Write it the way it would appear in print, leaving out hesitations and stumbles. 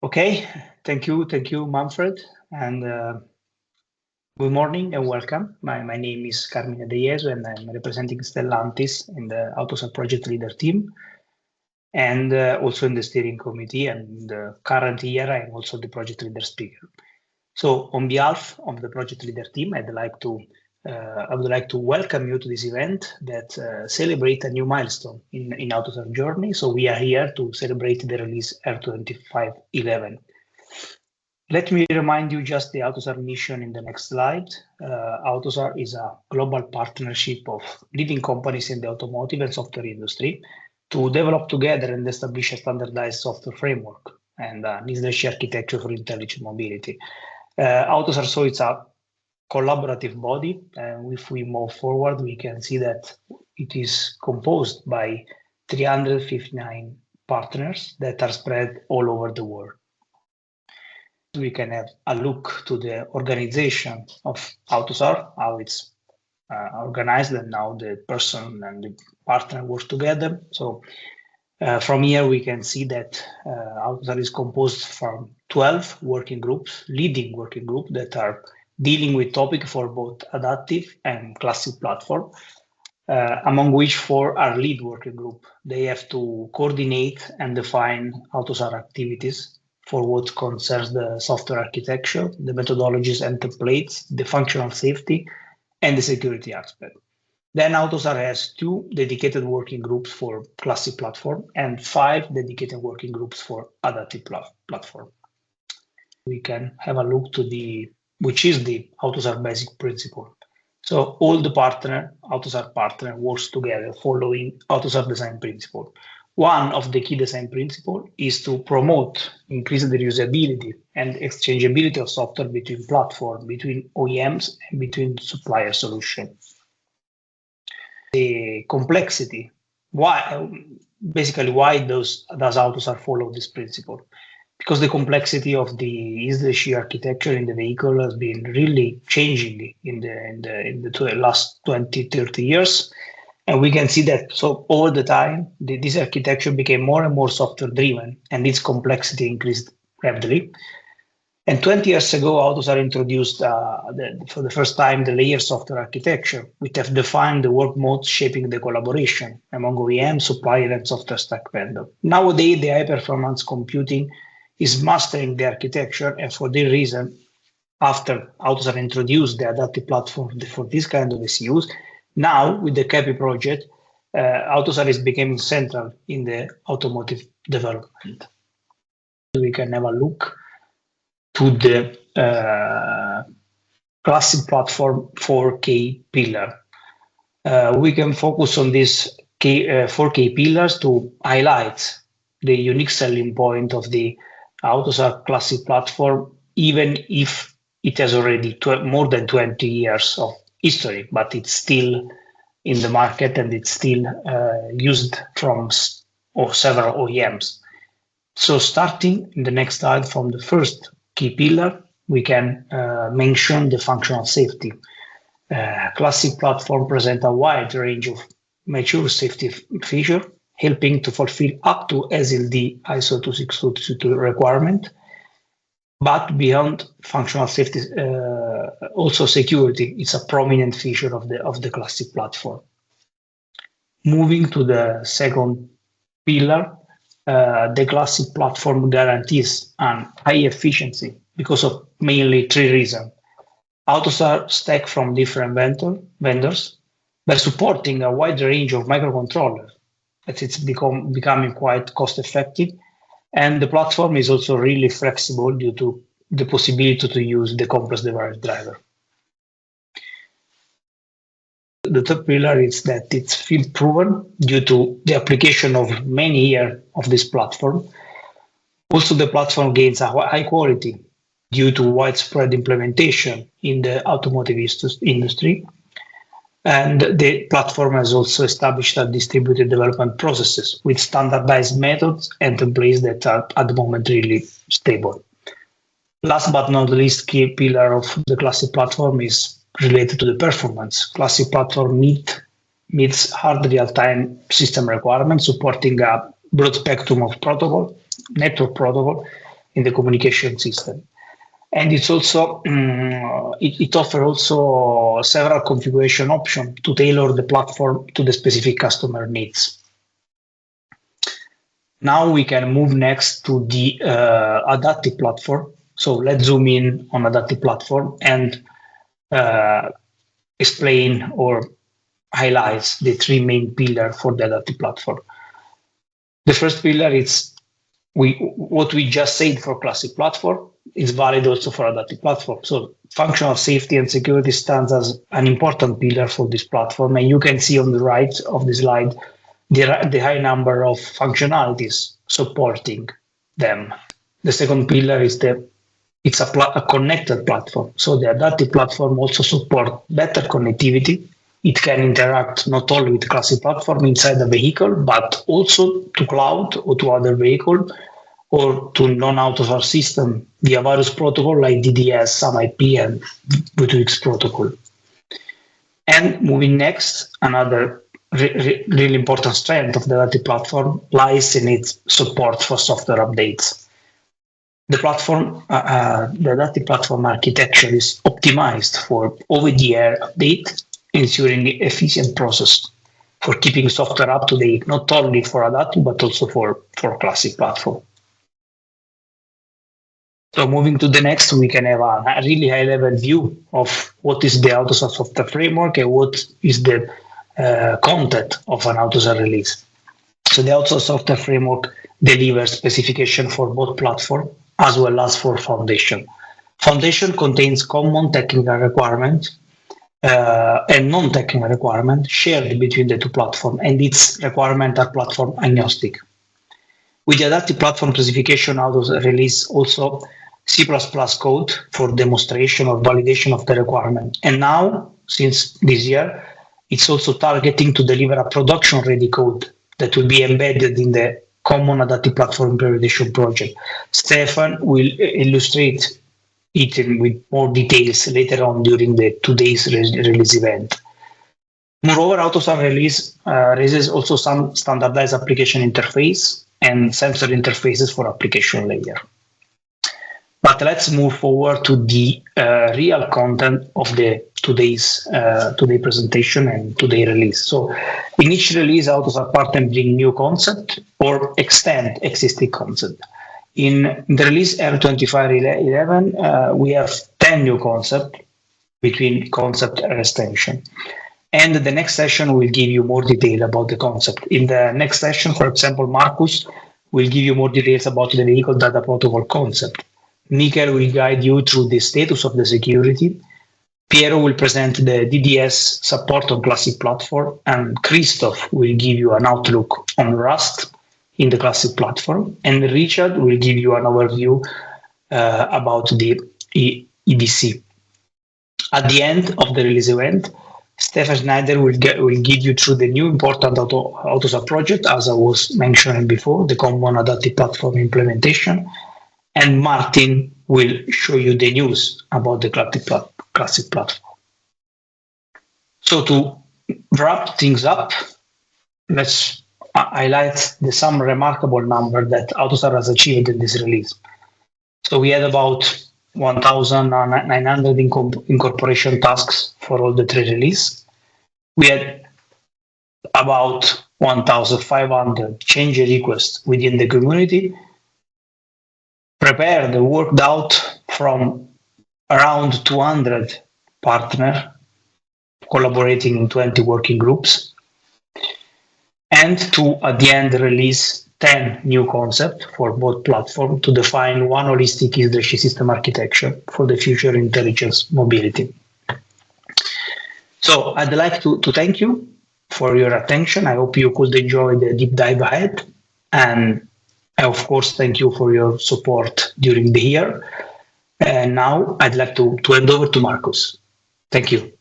Okay, thank you, Manfred, and good morning and welcome. My name is Carmine De Jesu, and I'm representing Stellantis in the AUTOSAR project leader team, and also in the steering committee. And the current year, I'm also the project leader speaker. So, on behalf of the project leader team, I would like to welcome you to this event that celebrates a new milestone in AUTOSAR journey. So we are here to celebrate the release R25-11. Let me remind you just the AUTOSAR mission in the next slide. AUTOSAR is a global partnership of leading companies in the automotive and software industry to develop together and establish a standardized software framework and an industry architecture for intelligent mobility. AUTOSAR, so it's a collaborative body, and if we move forward, we can see that it is composed by 359 partners that are spread all over the world. We can have a look to the organization of AUTOSAR, how it's organized, and how the person and the partner work together. So from here, we can see that AUTOSAR is composed from 12 working groups, leading working groups that are dealing with topics for both adaptive and classic platform, among which 4 are lead working group. They have to coordinate and define AUTOSAR activities for what concerns the software architecture, the methodologies and templates, the functional safety, and the security aspect. Then AUTOSAR has 2 dedicated working groups for classic platform and 5 dedicated working groups for adaptive platform. We can have a look to which is the AUTOSAR basic principle. So all the AUTOSAR partner works together following AUTOSAR design principle. One of the key design principles is to promote, increase the reusability and exchangeability of software between platforms, between OEMs, and between supplier solutions. The complexity, why does AUTOSAR follow this principle? Because the complexity of the industry architecture in the vehicle has been really changing in the last 20, 30 years. And we can see that so over the time, this architecture became more and more software driven and its complexity increased rapidly. And 20 years ago, AUTOSAR introduced for the first time the layer software architecture, which have defined the work modes shaping the collaboration among OEM, supplier, and software stack vendor. Nowadays, the high-performance computing is mastering the architecture, and for this reason, after AUTOSAR introduced the adaptive platform for this kind of ECUs, now with the CAPI project, AUTOSAR is becoming central in the automotive development. We can have a look to the classic platform 4K pillar. We can focus on these 4K pillars to highlight the unique selling point of the AUTOSAR classic platform, even if it has already more than 20 years of history, but it's still in the market and it's still used from several OEMs. So starting in the next slide from the first key pillar, we can mention the functional safety. Classic platform present a wide range of mature safety features, helping to fulfill up to SLD ISO 26222 requirement. But beyond functional safety, also security is a prominent feature of the classic platform. Moving to the second pillar, the classic platform guarantees an high efficiency because of mainly 3 reasons. AUTOSAR stack from different vendors by supporting a wide range of microcontrollers, that it's becoming quite cost effective. And the platform is also really flexible due to the possibility to use the complex device driver. The third pillar is that it's field proven due to the application of many years of this platform. Also, the platform gains a high quality due to widespread implementation in the automotive industry. And the platform has also established a distributed development processes with standardized methods and templates that are at the moment really stable. Last but not least, key pillar of the classic platform is related to the performance. Classic platform meets hard real-time system requirements, supporting a broad spectrum of network protocol, in the communication system. And it's also it offers also several configuration options to tailor the platform to the specific customer needs. Now we can move next to the adaptive platform. So let's zoom in on adaptive platform and explain or highlight the three main pillars for the adaptive platform. The first pillar is what we just said for classic platform is valid also for adaptive platform. So functional safety and security stands as an important pillar for this platform. And you can see on the right of the slide the high number of functionalities supporting them. The second pillar is it's a connected platform. So the adaptive platform also supports better connectivity. It can interact not only with classic platform inside the vehicle, but also to cloud or to other vehicle or to non-AUTOSAR system via various protocol like DDS, SAM IP, and V2X protocol. And moving next, another really important strength of the adaptive platform lies in its support for software updates. The platform, the adaptive platform architecture is optimized for over-the-air update, ensuring the efficient process for keeping software up to date, not only for adaptive, but also for classic platform. So moving to the next, we can have a really high-level view of what is the AUTOSAR software framework and what is the content of an AUTOSAR release. So the AUTOSAR software framework delivers specification for both platform as well as for foundation. Foundation contains common technical requirements and non-technical requirements shared between the two platforms, and its requirements are platform agnostic. With the adaptive platform specification, AUTOSAR release also C++ code for demonstration or validation of the requirement. And now, since this year, it's also targeting to deliver a production-ready code that will be embedded in the common adaptive platform implementation project. Stefan will illustrate it with more details later on during the today's release event. Moreover, AUTOSAR release raises also some standardized application interface and sensor interfaces for application layer. But let's move forward to the real content of the today's presentation and today release. So in each release, AUTOSAR partner bring new concept or extend existing concept. In the release R25-11, we have 10 new concepts between concept and extension. And the next session will give you more detail about the concept. In the next session, for example, Marcus will give you more details about the vehicle data protocol concept. Michael will guide you through the status of the security. Piero will present the DDS support on classic platform, and Christoph will give you an outlook on Rust in the classic platform, and Richard will give you an overview about the EDC. At the end of the release event, Stefan Schneider will guide you through the new important AUTOSAR project, as I was mentioning before, the common adaptive platform implementation, and Martin will show you the news about the classic platform. So to wrap things up, let's highlight some remarkable number that AUTOSAR has achieved in this release. So we had about 1,900 incorporation tasks for all the three releases. We had about 1,500 change requests within the community, prepared and worked out from around 200 partners collaborating in 20 working groups, and to, at the end, release 10 new concepts for both platforms to define one holistic leadership system architecture for the future intelligence mobility. So I'd like to thank you for your attention. I hope you could enjoy the deep dive ahead. And I, of course, thank you for your support during the year. And now I'd like to hand over to Marcus. Thank you.